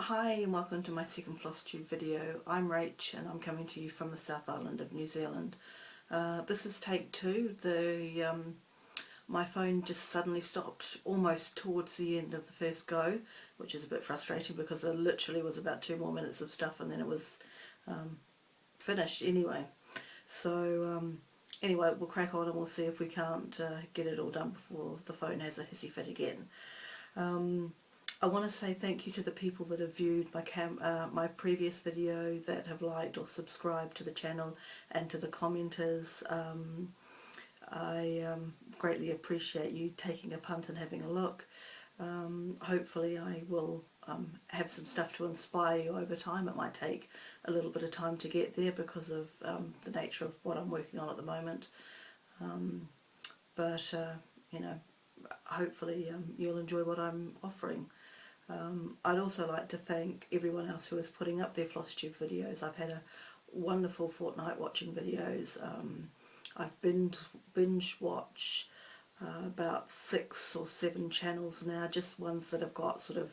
Hi and welcome to my second Flosstube video. I'm Rach and I'm coming to you from the South Island of New Zealand. This is take two. My phone just suddenly stopped almost towards the end of the first go, which is a bit frustrating because there literally was about 2 more minutes of stuff and then it was finished anyway. So anyway, we'll crack on and we'll see if we can't get it all done before the phone has a hissy fit again. I want to say thank you to the people that have viewed my previous video, that have liked or subscribed to the channel, and to the commenters. I greatly appreciate you taking a punt and having a look. Hopefully I will have some stuff to inspire you over time. It might take a little bit of time to get there because of the nature of what I'm working on at the moment. But you know, hopefully you'll enjoy what I'm offering. I'd also like to thank everyone else who is putting up their Flosstube videos. I've had a wonderful fortnight watching videos. I've binge watched about 6 or 7 channels now, just ones that have got sort of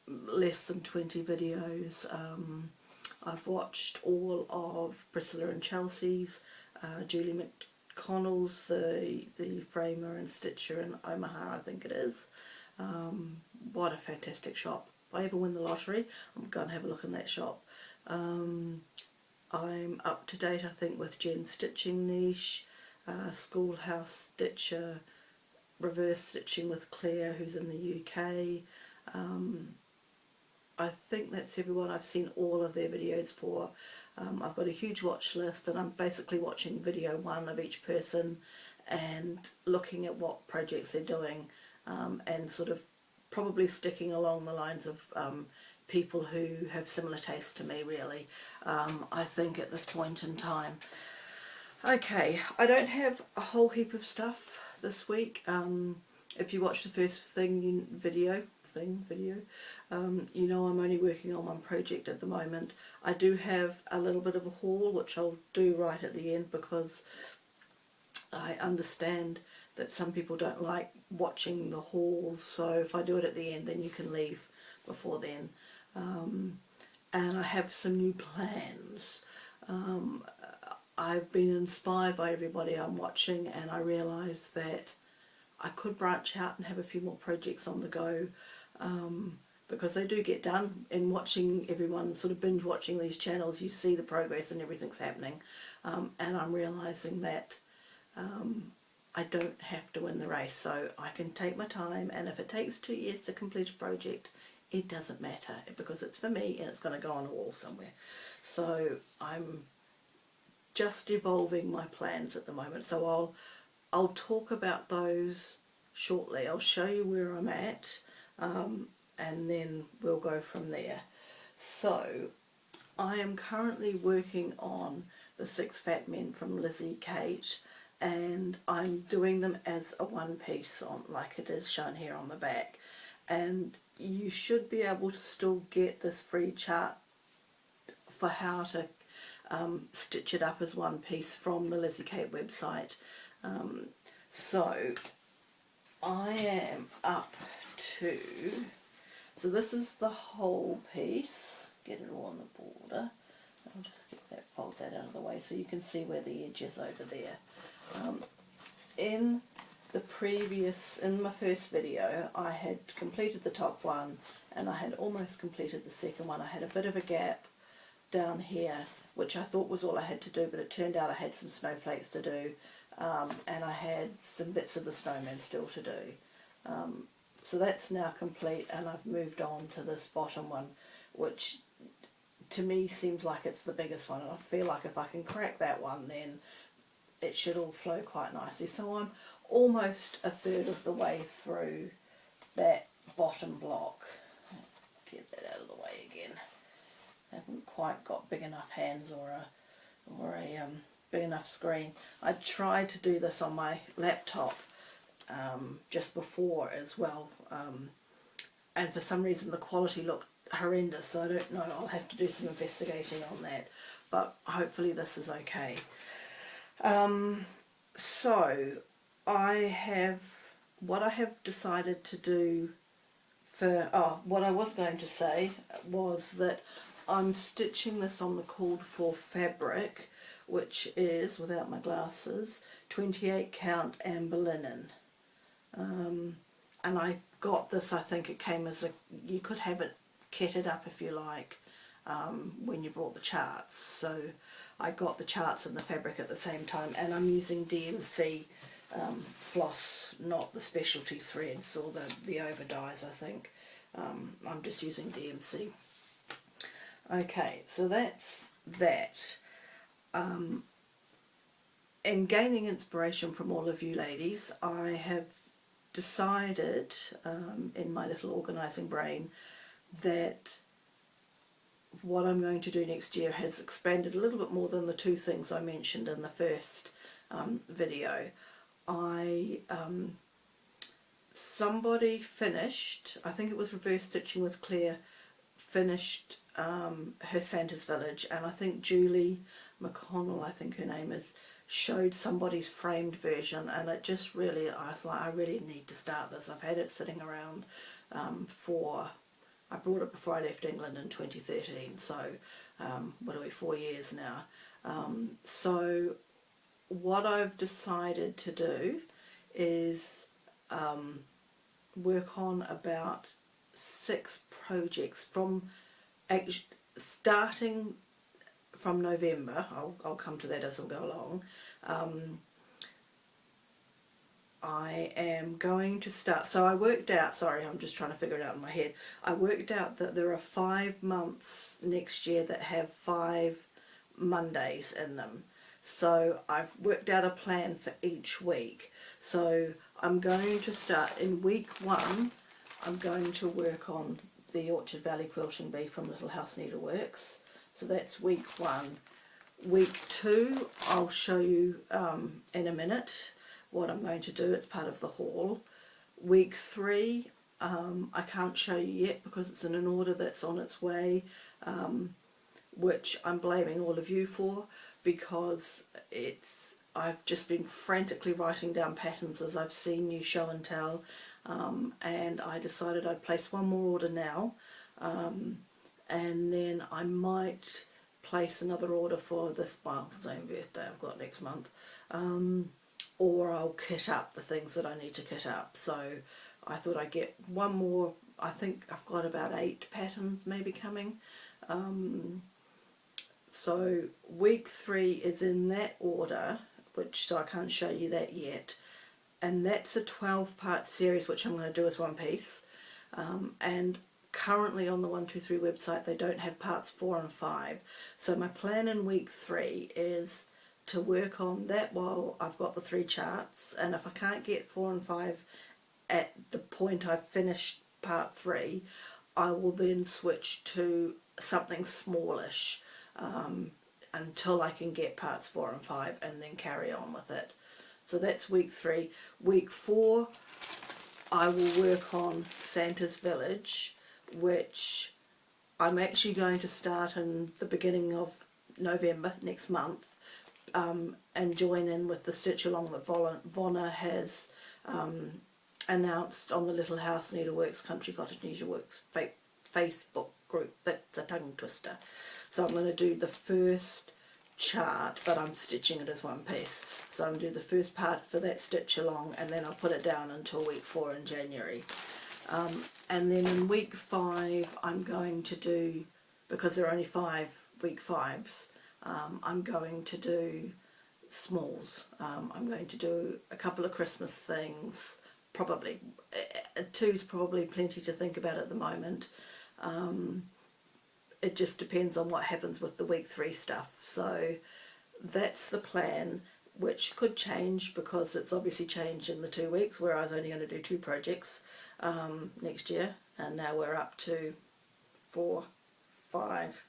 less than 20 videos. I've watched all of Priscilla and Chelsea's, Julie McConnell's, the framer and stitcher in Omaha, I think it is. What a fantastic shop. If I ever win the lottery, I'm going to have a look in that shop. I'm up to date, I think, with Jen's stitching niche, Schoolhouse Stitcher, reverse stitching with Claire, who's in the UK. I think that's everyone I've seen all of their videos for. I've got a huge watch list and I'm basically watching video 1 of each person and looking at what projects they're doing, and sort of probably sticking along the lines of people who have similar tastes to me, really, I think, at this point in time. Okay, I don't have a whole heap of stuff this week. If you watch the first video, you know I'm only working on one project at the moment. I do have a little bit of a haul which I'll do right at the end, because I understand that some people don't like watching the hauls, so if I do it at the end then you can leave before then. And I have some new plans. I've been inspired by everybody I'm watching, and I realise that I could branch out and have a few more projects on the go, because they do get done. In watching everyone sort of binge watching these channels, you see the progress and everything's happening, and I'm realising that I don't have to win the race, so I can take my time, and if it takes 2 years to complete a project, it doesn't matter, because it's for me and it's going to go on a wall somewhere. So I'm just evolving my plans at the moment, so I'll talk about those shortly. I'll show you where I'm at, and then we'll go from there. So I am currently working on the 6 Fat Men from Lizzie Kate, and I'm doing them as a one piece, on like it is shown here on the back, and you should be able to still get this free chart for how to stitch it up as one piece from the Lizzie Kate website. So I am up to, so this is the whole piece, get it all on the border. I'll just get that, fold that out of the way so you can see where the edge is over there. In my first video, I had completed the top one and I had almost completed the second one. I had a bit of a gap down here, which I thought was all I had to do, but it turned out I had some snowflakes to do, and I had some bits of the snowman still to do. So that's now complete, and I've moved on to this bottom one, which to me seems like it's the biggest one, and I feel like if I can crack that one, then it should all flow quite nicely. So I'm almost a third of the way through that bottom block. Get that out of the way again. I haven't quite got big enough hands or a big enough screen. I tried to do this on my laptop just before as well, and for some reason the quality looked horrendous, so I don't know, I'll have to do some investigating on that, but hopefully this is okay. So what I have decided to do what I was going to say was that I'm stitching this on the called for fabric, which is, without my glasses, 28 count amber linen. And I got this, I think it came as you could have it kitted up if you like, when you brought the charts. So I got the charts and the fabric at the same time, and I'm using DMC floss, not the specialty threads or the over dyes, I think. I'm just using DMC. Okay, so that's that. In gaining inspiration from all of you ladies, I have decided in my little organising brain that what I'm going to do next year has expanded a little bit more than the two things I mentioned in the first video. Somebody finished, I think it was Reverse Stitching with Claire, finished her Santa's Village, and I think Julie McConnell, I think her name is, showed somebody's framed version, and it just really, I was like, I really need to start this. I've had it sitting around I brought it before I left England in 2013, so what are we, 4 years now. So what I've decided to do is work on about 6 projects from starting from November. I'll come to that as we go along. I am going to start, so I worked out, sorry, I'm just trying to figure it out in my head. I worked out that there are 5 months next year that have 5 Mondays in them. So I've worked out a plan for each week. So I'm going to start in week 1, I'm going to work on the Orchard Valley Quilting Bee from Little House Needleworks. So that's week 1. Week 2, I'll show you in a minute what I'm going to do. It's part of the haul. Week 3, I can't show you yet because it's in an order that's on its way, which I'm blaming all of you for, because I've just been frantically writing down patterns as I've seen you show and tell, and I decided I'd place one more order now, and then I might place another order for this milestone birthday I've got next month, or I'll kit up the things that I need to kit up. So I thought I'd get one more. I think I've got about 8 patterns maybe coming. So week 3 is in that order, so I can't show you that yet, and that's a 12-part series which I'm going to do as one piece, and currently on the 123 website they don't have parts 4 and 5, so my plan in week 3 is to work on that while I've got the 3 charts, and if I can't get 4 and 5 at the point I've finished part 3, I will then switch to something smallish until I can get parts 4 and 5 and then carry on with it. So that's week 3. Week 4 I will work on Santa's Village, which I'm actually going to start in the beginning of November next month, and join in with the stitch along that Vonna has announced on the Little House Needleworks Country Cottage Needleworks Facebook group. That's a tongue twister. So I'm going to do the first chart, but I'm stitching it as one piece. So I'm going to do the first part for that stitch along, and then I'll put it down until week 4 in January. And then in week 5 I'm going to do, because there are only 5 week 5s, I'm going to do smalls. I'm going to do a couple of Christmas things, probably. 2's probably plenty to think about at the moment. It just depends on what happens with the week 3 stuff. So that's the plan, which could change because it's obviously changed in the 2 weeks, where I was only going to do 2 projects next year, and now we're up to 4, 5,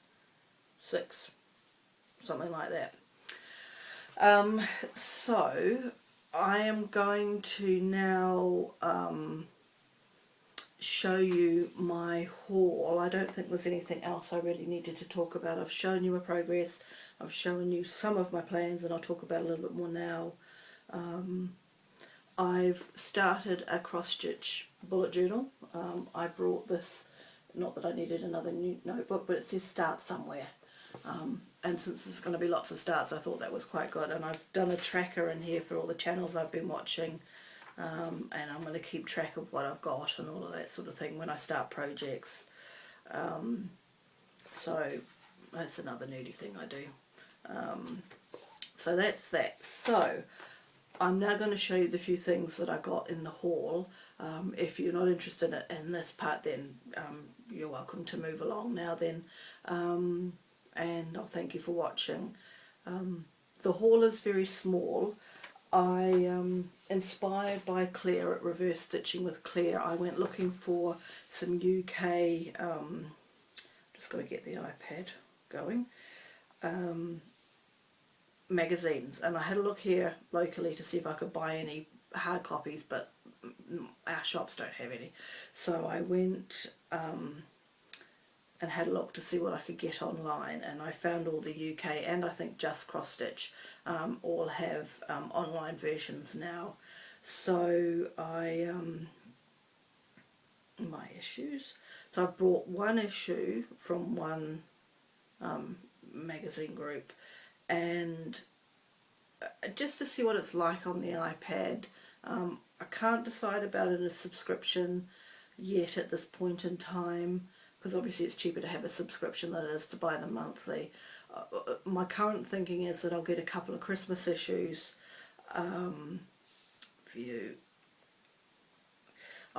6, something like that. So I am going to now show you my haul. I don't think there's anything else I really needed to talk about. I've shown you my progress, I've shown you some of my plans, and I'll talk about a little bit more now. I've started a cross-stitch bullet journal. I brought this, not that I needed another new notebook, but it says start somewhere. And since there's going to be lots of starts, I thought that was quite good. And I've done a tracker in here for all the channels I've been watching, and I'm going to keep track of what I've got and all of that sort of thing when I start projects. So that's another nerdy thing I do. So that's that. So I'm now going to show you the few things that I got in the haul. If you're not interested in this part, then you're welcome to move along now then. And I'll thank you for watching. The haul is very small. I, inspired by Claire at Reverse Stitching with Claire, I went looking for some UK, just got to get the iPad going, magazines, and I had a look here locally to see if I could buy any hard copies, but our shops don't have any. So I went and had a look to see what I could get online, and I found all the UK and I think Just Cross Stitch all have online versions now. So I my issues. So I've brought one issue from one magazine group, and just to see what it's like on the iPad. I can't decide about it as a subscription yet at this point in time, because obviously it's cheaper to have a subscription than it is to buy them monthly. My current thinking is that I'll get a couple of Christmas issues. I'll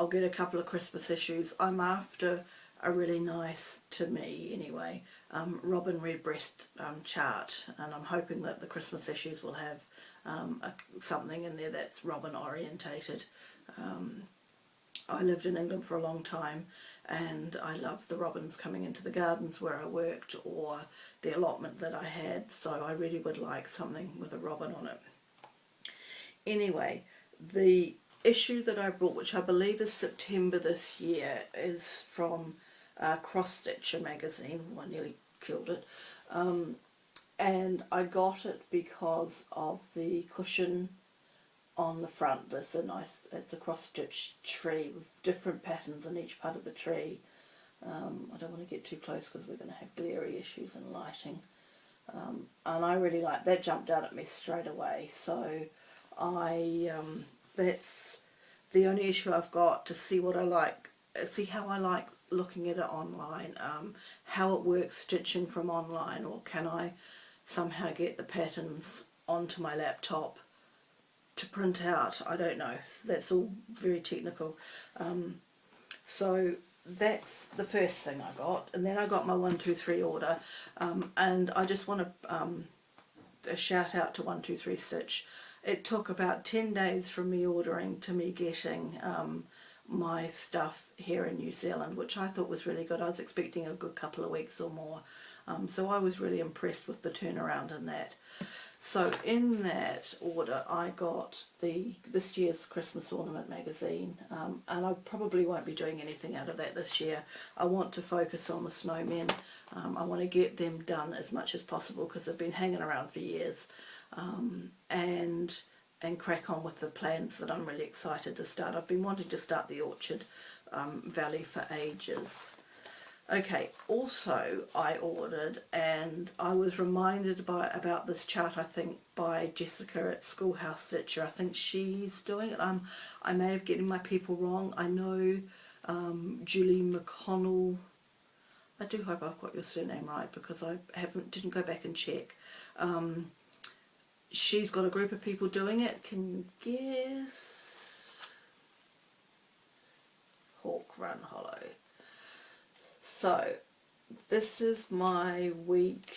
get a couple of Christmas issues. I'm after a really nice, to me anyway, Robin Redbreast chart, and I'm hoping that the Christmas issues will have something in there that's Robin orientated. I lived in England for a long time, and I loved the robins coming into the gardens where I worked, or the allotment that I had, so I really would like something with a robin on it. Anyway, the issue that I brought, which I believe is September this year, is from Cross Stitch, a magazine. I nearly killed it. And I got it because of the cushion on the front. It's a cross stitch tree with different patterns in each part of the tree. I don't want to get too close because we're going to have glary issues and lighting. And I really like that, jumped out at me straight away. So that's the only issue I've got, to see what I like, see how I like looking at it online, how it works stitching from online, or can I somehow get the patterns onto my laptop to print out. I don't know. So that's all very technical. So that's the first thing I got, and then I got my 123 order, and I just want to a shout out to 123 Stitch. It took about 10 days from me ordering to me getting my stuff here in New Zealand, which I thought was really good. I was expecting a good couple of weeks or more, so I was really impressed with the turnaround in that. So in that order I got this year's Christmas Ornament magazine, and I probably won't be doing anything out of that this year. I want to focus on the snowmen. I want to get them done as much as possible because they've been hanging around for years, and crack on with the plans that I'm really excited to start. I've been wanting to start the Orchard Valley for ages. Okay, also I ordered, and I was reminded about this chart, I think, by Jessica at Schoolhouse Stitcher. I think she's doing it. I may have getting my people wrong. I know Julie McConnell. I do hope I've got your surname right because I didn't go back and check. She's got a group of people doing it. Can you guess? Hawk Run Hollow. So this is my week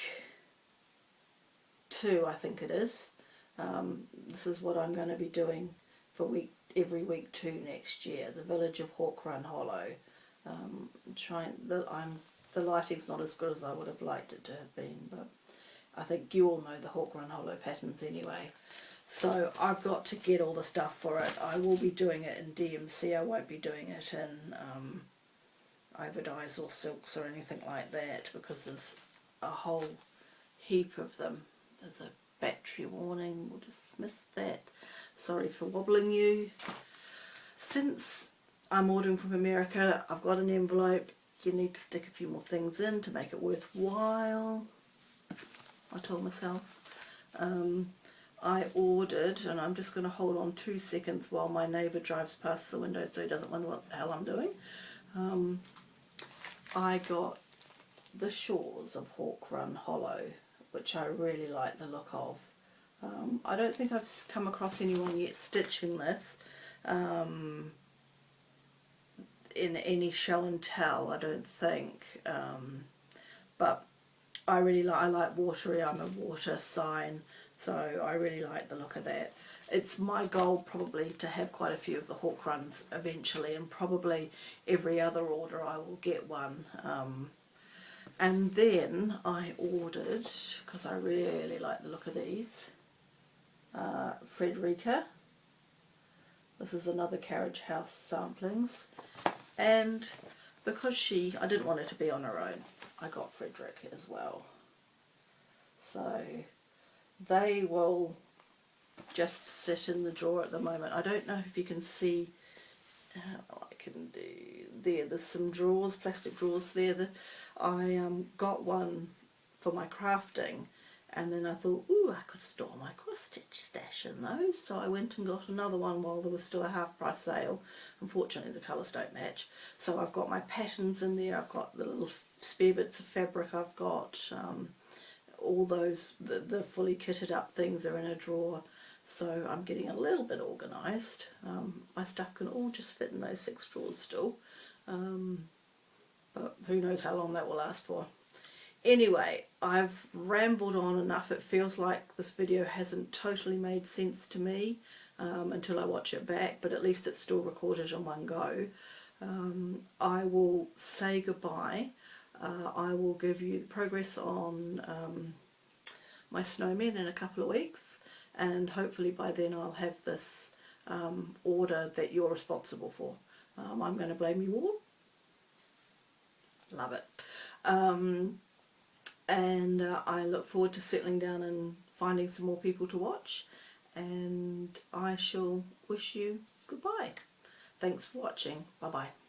2, I think it is. This is what I'm going to be doing for every week 2 next year. The village of Hawk Run Hollow. The lighting's not as good as I would have liked it to have been, but I think you all know the Hawk Run Hollow patterns anyway. So I've got to get all the stuff for it. I will be doing it in DMC. I won't be doing it in Overdye's or silks or anything like that, because there's a whole heap of them. There's a battery warning, we'll dismiss that. Sorry for wobbling you. Since I'm ordering from America, I've got an envelope. You need to stick a few more things in to make it worthwhile, I told myself. I ordered, and I'm just going to hold on 2 seconds while my neighbour drives past the window so he doesn't wonder what the hell I'm doing. I got the Shores of Hawk Run Hollow, which I really like the look of. I don't think I've come across anyone yet stitching this in any show and tell, I don't think, but I really like, I like watery, I'm a water sign, so I really like the look of that. It's my goal probably to have quite a few of the Hawk Runs eventually, and probably every other order I will get one. And then I ordered, because I really like the look of these, Frederica. This is another Carriage House samplings, and because I didn't want her to be on her own, I got Frederick as well. So they will just sit in the drawer at the moment. I don't know if you can see how I can do there. There's some drawers, plastic drawers there. I got one for my crafting, and then I thought, ooh, I could store my cross-stitch stash in those, so I went and got another one while there was still a half-price sale. Unfortunately, the colours don't match. So I've got my patterns in there, I've got the little spare bits of fabric, I've got all those, the fully kitted up things are in a drawer. So I'm getting a little bit organised. My stuff can all just fit in those 6 drawers still, but who knows how long that will last for. Anyway, I've rambled on enough. It feels like this video hasn't totally made sense to me until I watch it back, but at least it's still recorded in one go. I will say goodbye. I will give you the progress on my snowmen in a couple of weeks, and hopefully by then I'll have this order that you're responsible for. I'm going to blame you all. Love it. And I look forward to settling down and finding some more people to watch, and I shall wish you goodbye. Thanks for watching. Bye bye.